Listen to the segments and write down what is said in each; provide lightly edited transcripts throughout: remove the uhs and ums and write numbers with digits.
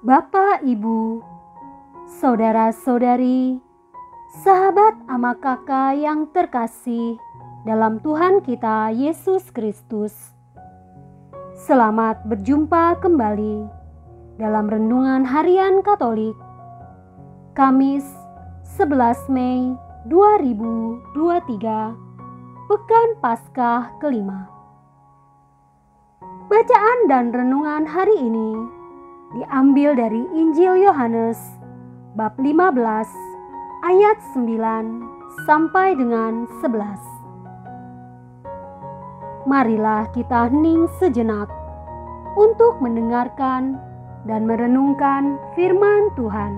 Bapak, Ibu, saudara-saudari, sahabat ama kakak yang terkasih dalam Tuhan kita Yesus Kristus. Selamat berjumpa kembali dalam Renungan Harian Katolik, Kamis 11 Mei 2023, Pekan Paskah kelima. Bacaan dan renungan hari ini diambil dari Injil Yohanes bab 15 ayat 9 sampai dengan 11. Marilah kita hening sejenak untuk mendengarkan dan merenungkan firman Tuhan.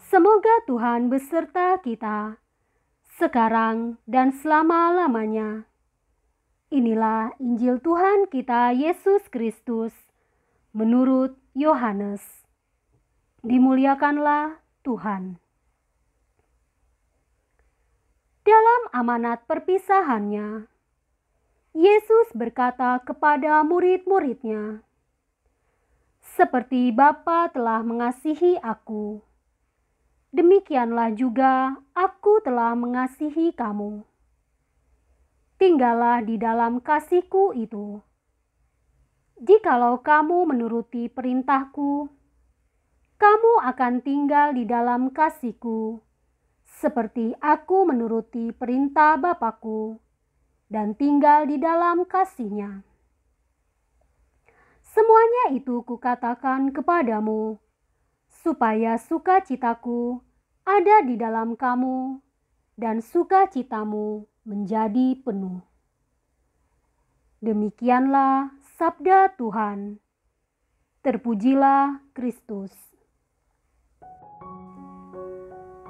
Semoga Tuhan beserta kita sekarang dan selama-lamanya. Inilah Injil Tuhan kita Yesus Kristus menurut Yohanes. Dimuliakanlah Tuhan. Dalam amanat perpisahannya, Yesus berkata kepada murid-muridnya, "Seperti Bapa telah mengasihi aku, demikianlah juga aku telah mengasihi kamu. Tinggallah di dalam kasih-Ku itu. Jikalau kamu menuruti perintah-Ku, kamu akan tinggal di dalam kasih-Ku, seperti aku menuruti perintah Bapa-Ku dan tinggal di dalam kasih-Nya. Semuanya itu Kukatakan kepadamu, supaya sukacitaku ada di dalam kamu dan sukacitamu menjadi penuh." Demikianlah sabda Tuhan. Terpujilah Kristus.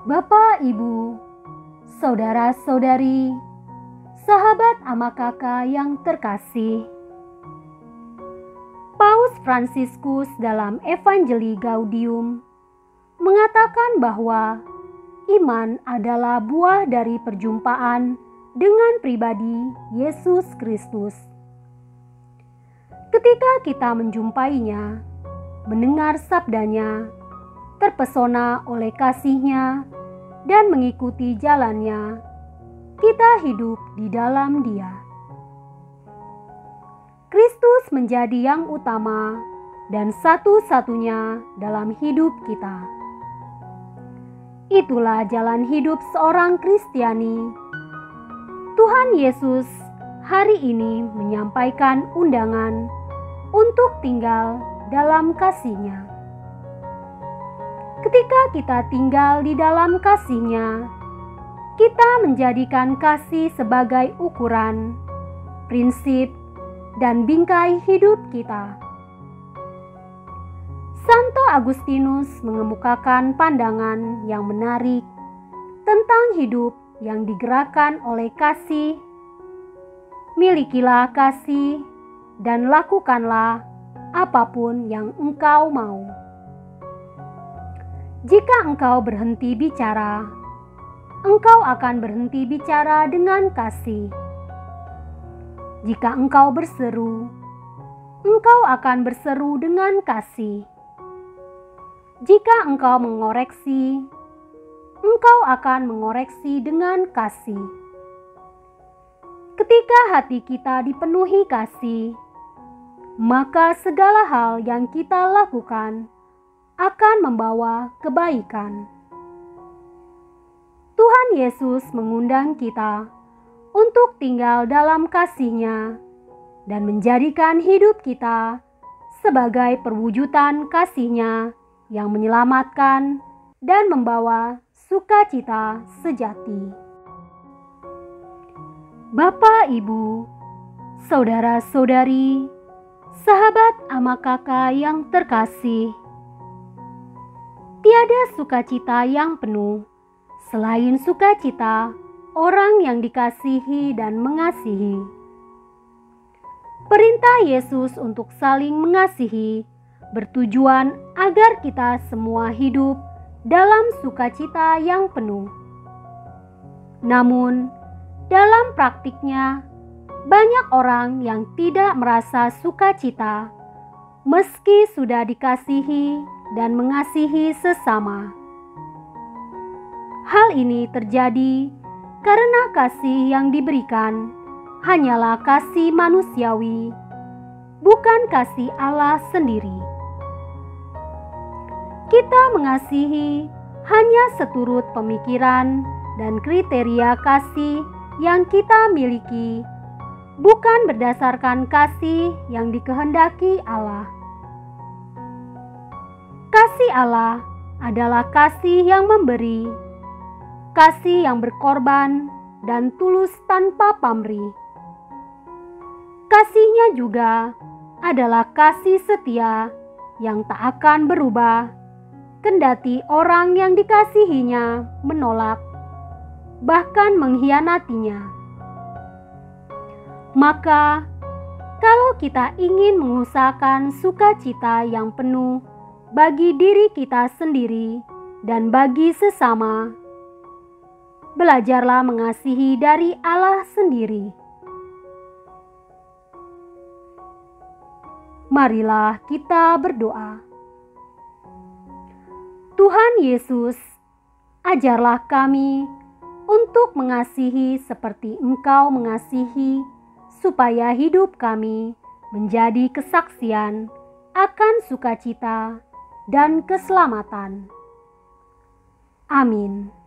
Bapak, Ibu, saudara-saudari, sahabat ama kakak yang terkasih, Paus Fransiskus dalam Evangelii Gaudium mengatakan bahwa iman adalah buah dari perjumpaan dengan pribadi Yesus Kristus. Ketika kita menjumpainya, mendengar sabdanya, terpesona oleh kasih-Nya, dan mengikuti jalan-Nya, kita hidup di dalam Dia. Kristus menjadi yang utama dan satu-satunya dalam hidup kita. Itulah jalan hidup seorang Kristiani. Tuhan Yesus hari ini menyampaikan undangan untuk tinggal dalam kasih-Nya. Ketika kita tinggal di dalam kasih-Nya, kita menjadikan kasih sebagai ukuran, prinsip, dan bingkai hidup kita. Santo Agustinus mengemukakan pandangan yang menarik tentang hidup yang digerakkan oleh kasih. Milikilah kasih dan lakukanlah apapun yang engkau mau. Jika engkau berhenti bicara, engkau akan berhenti bicara dengan kasih. Jika engkau berseru, engkau akan berseru dengan kasih. Jika engkau mengoreksi, engkau akan mengoreksi dengan kasih. Ketika hati kita dipenuhi kasih, maka segala hal yang kita lakukan akan membawa kebaikan. Tuhan Yesus mengundang kita untuk tinggal dalam kasih-Nya dan menjadikan hidup kita sebagai perwujudan kasih-Nya yang menyelamatkan dan membawa sukacita sejati. Bapak, Ibu, saudara-saudari, sahabat ama kakak yang terkasih, tiada sukacita yang penuh selain sukacita orang yang dikasihi dan mengasihi. Perintah Yesus untuk saling mengasihi bertujuan agar kita semua hidup dalam sukacita yang penuh. Namun, dalam praktiknya, banyak orang yang tidak merasa sukacita meski sudah dikasihi dan mengasihi sesama. Hal ini terjadi karena kasih yang diberikan hanyalah kasih manusiawi, bukan kasih Allah sendiri. Kita mengasihi hanya seturut pemikiran dan kriteria kasih yang kita miliki, bukan berdasarkan kasih yang dikehendaki Allah. Kasih Allah adalah kasih yang memberi, kasih yang berkorban dan tulus tanpa pamrih. Kasihnya juga adalah kasih setia yang tak akan berubah, kendati orang yang dikasihinya menolak, bahkan mengkhianatinya. Maka, kalau kita ingin mengusahakan sukacita yang penuh bagi diri kita sendiri dan bagi sesama, belajarlah mengasihi dari Allah sendiri. Marilah kita berdoa. Tuhan Yesus, ajarlah kami untuk mengasihi seperti Engkau mengasihi, supaya hidup kami menjadi kesaksian akan sukacita dan keselamatan. Amin.